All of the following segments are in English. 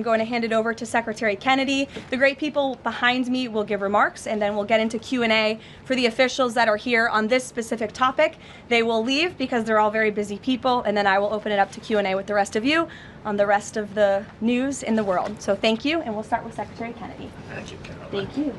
I'm going to hand it over to Secretary Kennedy. The great people behind me will give remarks, and then we'll get into Q&A for the officials that are here on this specific topic. They will leave because they're all very busy people, and then I will open it up to Q&A with the rest of you on the rest of the news in the world. So thank you, and we'll start with Secretary Kennedy. Thank you, Caroline. Thank you.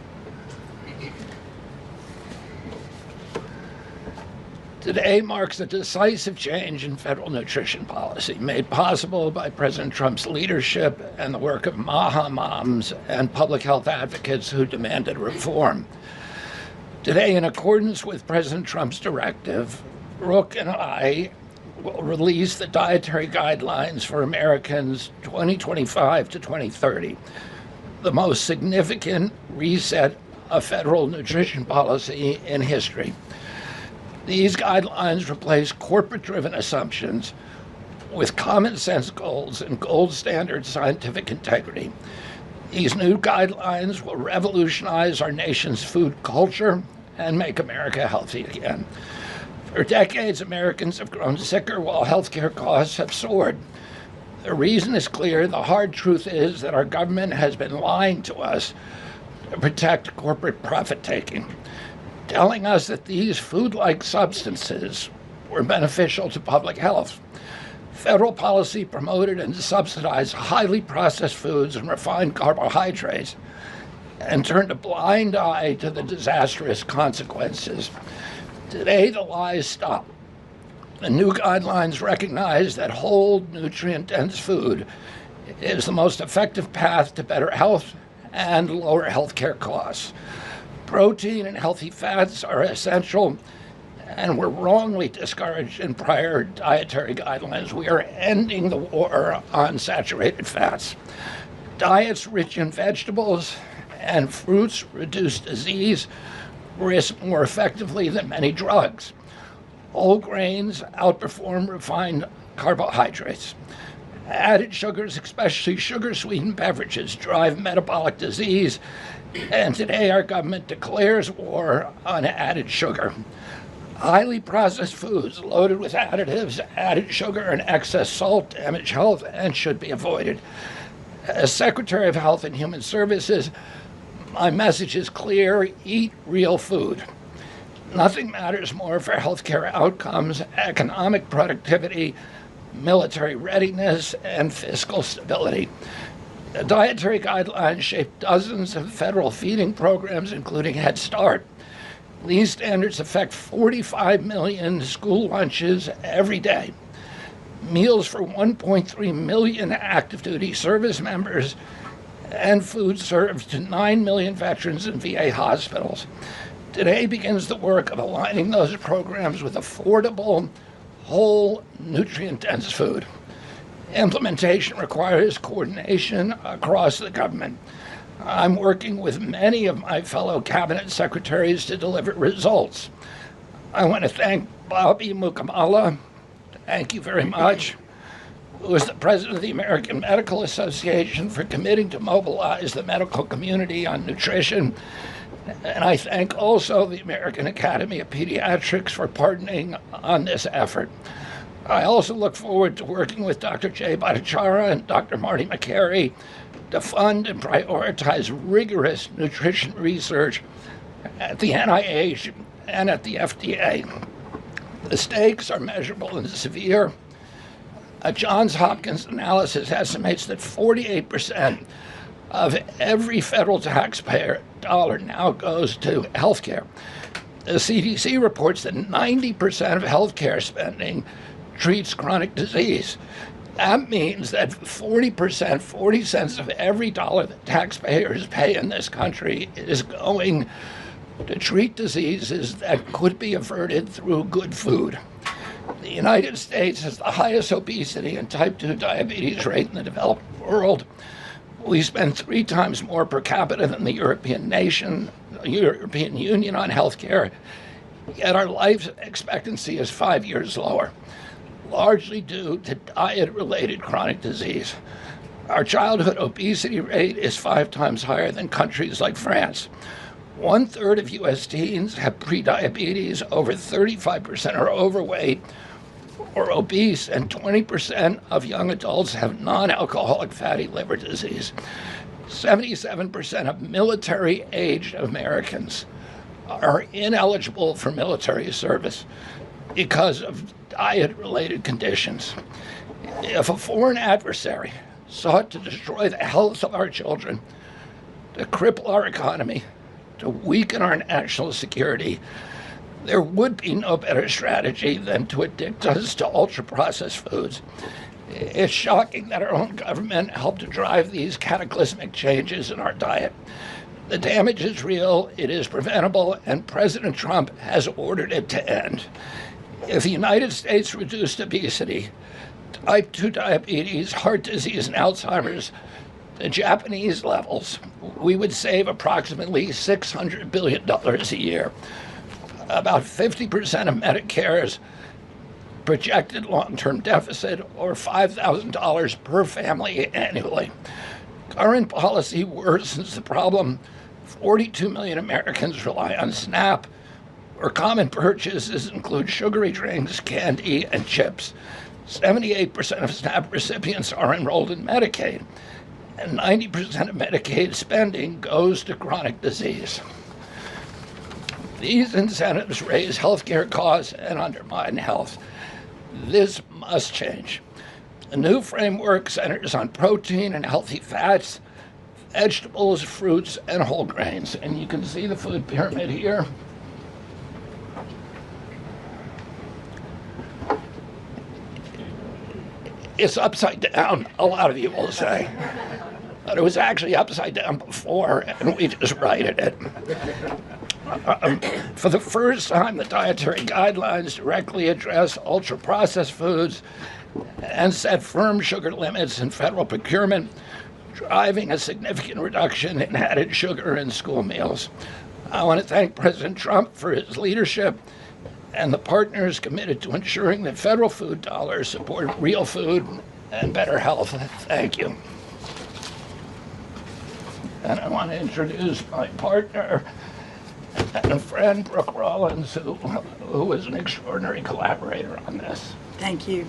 Today marks a decisive change in federal nutrition policy, made possible by President Trump's leadership and the work of MAHA moms and public health advocates who demanded reform. Today, in accordance with President Trump's directive, Brooke and I will release the Dietary Guidelines for Americans 2025 to 2030, the most significant reset of federal nutrition policy in history. These guidelines replace corporate-driven assumptions with common-sense goals and gold standard scientific integrity. These new guidelines will revolutionize our nation's food culture and make America healthy again. For decades, Americans have grown sicker while healthcare costs have soared. The reason is clear. The hard truth is that our government has been lying to us to protect corporate profit-taking, telling us that these food-like substances were beneficial to public health. Federal policy promoted and subsidized highly processed foods and refined carbohydrates and turned a blind eye to the disastrous consequences. Today, the lies stop. The new guidelines recognize that whole, nutrient-dense food is the most effective path to better health and lower healthcare costs. Protein and healthy fats are essential and were wrongly discouraged in prior dietary guidelines. We are ending the war on saturated fats. Diets rich in vegetables and fruits reduce disease risk more effectively than many drugs. Whole grains outperform refined carbohydrates. Added sugars, especially sugar-sweetened beverages, drive metabolic disease, and today our government declares war on added sugar. Highly processed foods loaded with additives, added sugar, and excess salt damage health and should be avoided. As Secretary of Health and Human Services, my message is clear: eat real food. Nothing matters more for healthcare outcomes, economic productivity, military readiness, and fiscal stability. The dietary guidelines shape dozens of federal feeding programs, including Head Start. These standards affect 45 million school lunches every day, meals for 1.3 million active duty service members, and food served to 9 million veterans in VA hospitals. Today begins the work of aligning those programs with affordable, whole, nutrient-dense food. Implementation requires coordination across the government. I'm working with many of my fellow cabinet secretaries to deliver results. I want to thank Bobby Mukamala, thank you very much, who is the president of the American Medical Association, for committing to mobilize the medical community on nutrition. And I thank also the American Academy of Pediatrics for partnering on this effort. I also look forward to working with Dr. Jay Bhattacharya and Dr. Marty McCary to fund and prioritize rigorous nutrition research at the NIH and at the FDA. The stakes are measurable and severe. A Johns Hopkins analysis estimates that 48% of every federal taxpayer dollar now goes to healthcare. The CDC reports that 90% of healthcare spending treats chronic disease. That means that 40%, 40 cents of every dollar that taxpayers pay in this country is going to treat diseases that could be averted through good food. The United States has the highest obesity and type 2 diabetes rate in the developed world. We spend 3 times more per capita than the European Union on healthcare, yet our life expectancy is 5 years lower, largely due to diet-related chronic disease. Our childhood obesity rate is 5 times higher than countries like France. 1/3 of U.S. teens have prediabetes, over 35% are overweight, or obese, and 20% of young adults have non-alcoholic fatty liver disease. 77% of military-aged Americans are ineligible for military service because of diet-related conditions. If a foreign adversary sought to destroy the health of our children, to cripple our economy, to weaken our national security, there would be no better strategy than to addict us to ultra-processed foods. It's shocking that our own government helped to drive these cataclysmic changes in our diet. The damage is real, it is preventable, and President Trump has ordered it to end. If the United States reduced obesity, type 2 diabetes, heart disease, and Alzheimer's to Japanese levels, we would save approximately $600 billion a year. About 50% of Medicare's projected long-term deficit, or $5,000 per family annually. Current policy worsens the problem. 42 million Americans rely on SNAP, where common purchases include sugary drinks, candy, and chips. 78% of SNAP recipients are enrolled in Medicaid, and 90% of Medicaid spending goes to chronic disease. These incentives raise healthcare costs and undermine health. This must change. A new framework centers on protein and healthy fats, vegetables, fruits, and whole grains. And you can see the food pyramid here. It's upside down, a lot of you will say. But it was actually upside down before, and we just righted it. For the first time, the Dietary Guidelines directly address ultra-processed foods and set firm sugar limits in federal procurement, driving a significant reduction in added sugar in school meals. I want to thank President Trump for his leadership and the partners committed to ensuring that federal food dollars support real food and better health. Thank you. And I want to introduce my partner and a friend, Brooke Rollins, who was an extraordinary collaborator on this. Thank you.